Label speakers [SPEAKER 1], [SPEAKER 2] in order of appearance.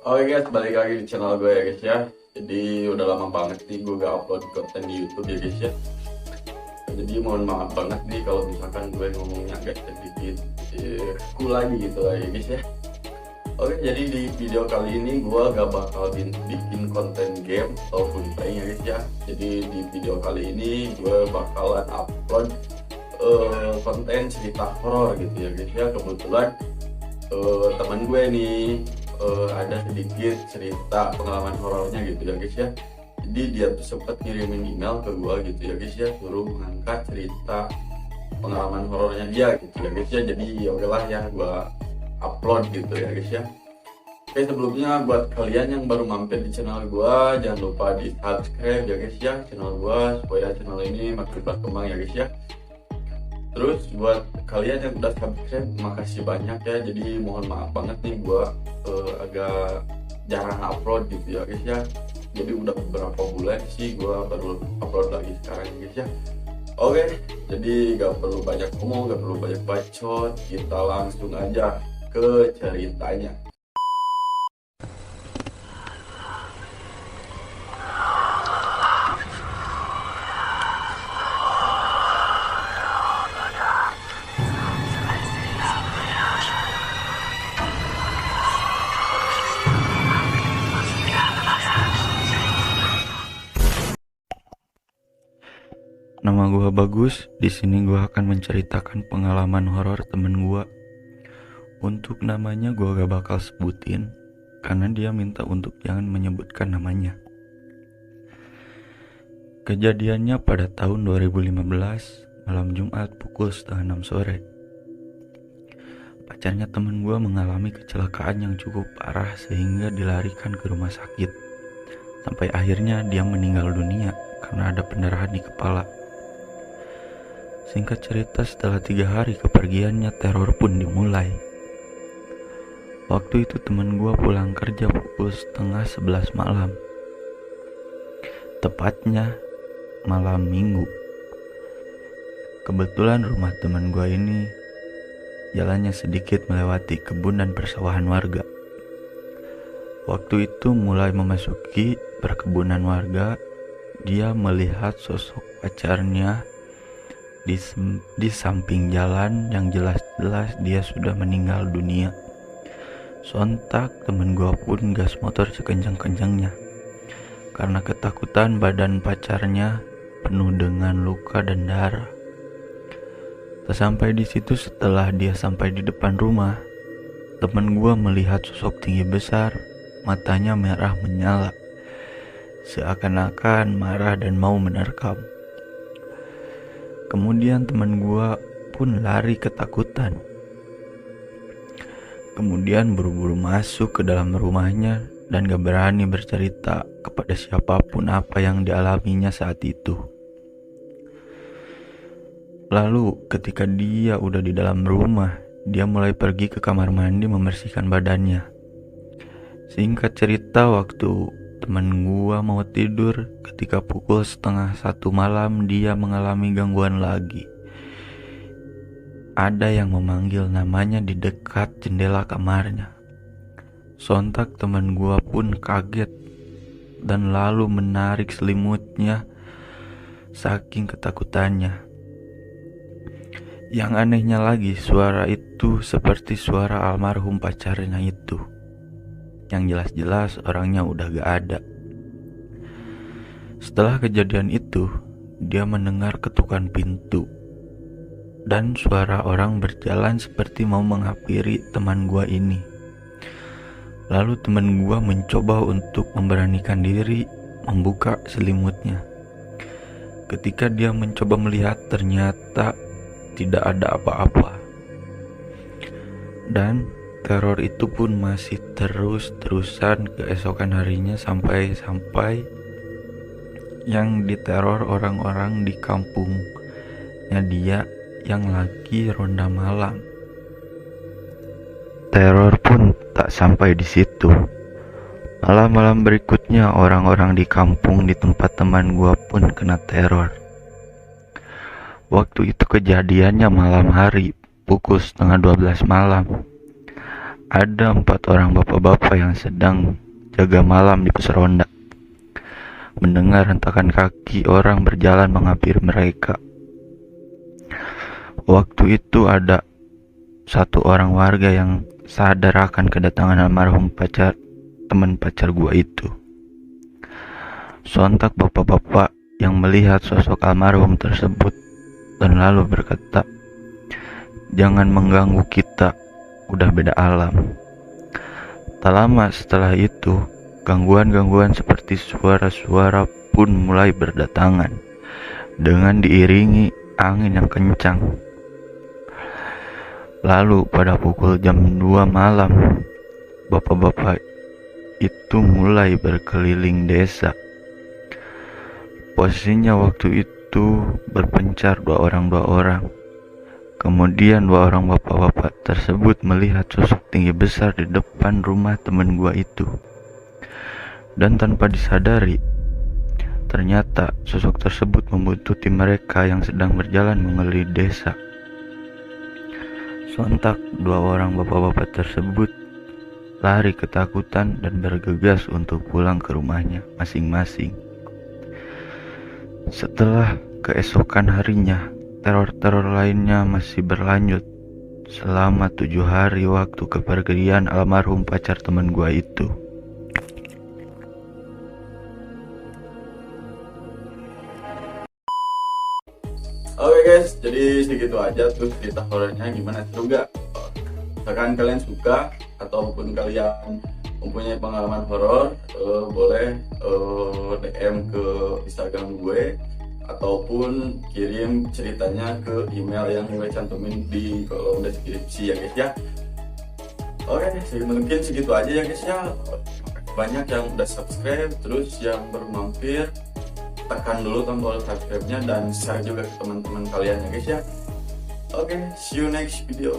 [SPEAKER 1] Oke guys, balik lagi di channel gue ya guys ya. Jadi udah lama banget nih gue gak upload konten di YouTube ya guys ya. Jadi mohon maaf banget nih kalau misalkan gue ngomongnya agak sedikit lagi gitu lah ya guys ya. Oke, jadi di video kali ini gue gak bakal bikin konten game ataupun prank ya guys ya. Jadi di video kali ini gue bakalan upload konten cerita horor gitu ya guys ya. Kebetulan teman gue nih ada sedikit cerita pengalaman horornya gitu ya guys ya. Jadi dia tuh sempat ngirimin email ke gue gitu ya guys ya, suruh mengangkat cerita pengalaman horornya dia gitu ya guys ya. Jadi ya udahlah ya gue upload gitu ya guys ya. Oke, sebelumnya buat kalian yang baru mampir di channel gue, jangan lupa di subscribe ya guys ya channel gue, supaya channel ini makin berkembang ya guys ya. Terus buat kalian yang udah subscribe, makasih banyak ya. Jadi mohon maaf banget nih gue agak jarang upload gitu ya guys ya. Jadi udah beberapa bulan sih gue baru upload lagi sekarang ya guys ya. Oke, jadi gak perlu banyak ngomong, gak perlu banyak bacot, kita langsung aja ke ceritanya.
[SPEAKER 2] Nama gua Bagus. Di sini gua akan menceritakan pengalaman horor temen gua. Untuk namanya gua gak bakal sebutin karena dia minta untuk jangan menyebutkan namanya. Kejadiannya pada tahun 2015, malam Jumat pukul 5:30 sore. Pacarnya temen gua mengalami kecelakaan yang cukup parah sehingga dilarikan ke rumah sakit. Sampai akhirnya dia meninggal dunia karena ada pendarahan di kepala. Singkat cerita, setelah 3 hari kepergiannya, teror pun dimulai. Waktu itu temen gua pulang kerja pukul 10:30 malam. Tepatnya malam minggu. Kebetulan rumah temen gua ini jalannya sedikit melewati kebun dan persawahan warga. Waktu itu mulai memasuki perkebunan warga, dia melihat sosok pacarnya di samping jalan yang jelas-jelas dia sudah meninggal dunia. Sontak temen gua pun gas motor sekencang-kencangnya karena ketakutan badan pacarnya penuh dengan luka dan darah. Tak sampai di situ, setelah dia sampai di depan rumah, temen gua melihat sosok tinggi besar, matanya merah menyala, seakan-akan marah dan mau menerkam. Kemudian teman gua pun lari ketakutan. Kemudian buru-buru masuk ke dalam rumahnya dan gak berani bercerita kepada siapapun apa yang dialaminya saat itu. Lalu ketika dia udah di dalam rumah, dia mulai pergi ke kamar mandi membersihkan badannya. Singkat cerita, waktu teman gua mau tidur, ketika pukul 12:30 malam dia mengalami gangguan lagi. Ada yang memanggil namanya di dekat jendela kamarnya. Sontak teman gua pun kaget dan lalu menarik selimutnya saking ketakutannya. Yang anehnya lagi, suara itu seperti suara almarhum pacarnya itu. Yang jelas-jelas orangnya udah gak ada. Setelah kejadian itu, dia mendengar ketukan pintu dan suara orang berjalan seperti mau menghampiri teman gua ini. Lalu teman gua mencoba untuk memberanikan diri membuka selimutnya. Ketika dia mencoba melihat, ternyata tidak ada apa-apa. Dan teror itu pun masih terus-terusan keesokan harinya sampai yang diteror orang-orang di kampungnya dia yang lagi ronda malam. Teror pun tak sampai di situ. Malam-malam berikutnya orang-orang di kampung di tempat teman gua pun kena teror. Waktu itu kejadiannya malam hari pukul 11:30 malam. ada 4 orang bapak-bapak yang sedang jaga malam di pos ronda. Mendengar hentakan kaki orang berjalan menghampiri mereka. Waktu itu ada 1 orang warga yang sadar akan kedatangan almarhum teman pacar gua itu. Sontak bapak-bapak yang melihat sosok almarhum tersebut dan lalu berkata, "Jangan mengganggu kita, udah beda alam." Tak lama setelah itu, gangguan-gangguan seperti suara-suara pun mulai berdatangan dengan diiringi angin yang kencang. Lalu pada pukul jam 2 malam, bapak-bapak itu mulai berkeliling desa. Posisinya waktu itu berpencar 2 orang. Kemudian 2 orang bapak-bapak tersebut melihat sosok tinggi besar di depan rumah temen gua itu. Dan tanpa disadari, ternyata sosok tersebut membuntuti mereka yang sedang berjalan mengelilingi desa. Sontak 2 orang bapak-bapak tersebut lari ketakutan dan bergegas untuk pulang ke rumahnya masing-masing. Setelah keesokan harinya, teror-teror lainnya masih berlanjut selama 7 hari waktu kepergian almarhum pacar teman gua itu.
[SPEAKER 1] Oke guys, jadi segitu aja tuh cerita horornya. Gimana, seru gak? Misalkan kalian suka ataupun kalian mempunyai pengalaman horor, boleh DM ke Instagram gue ataupun kirim ceritanya ke email yang gue cantumin di kolom deskripsi ya guys ya. Oke, mungkin segitu aja ya guys ya. Banyak yang udah subscribe, terus yang baru mampir tekan dulu tombol subscribe-nya dan share juga ke teman-teman kalian ya guys ya. Oke, see you next video.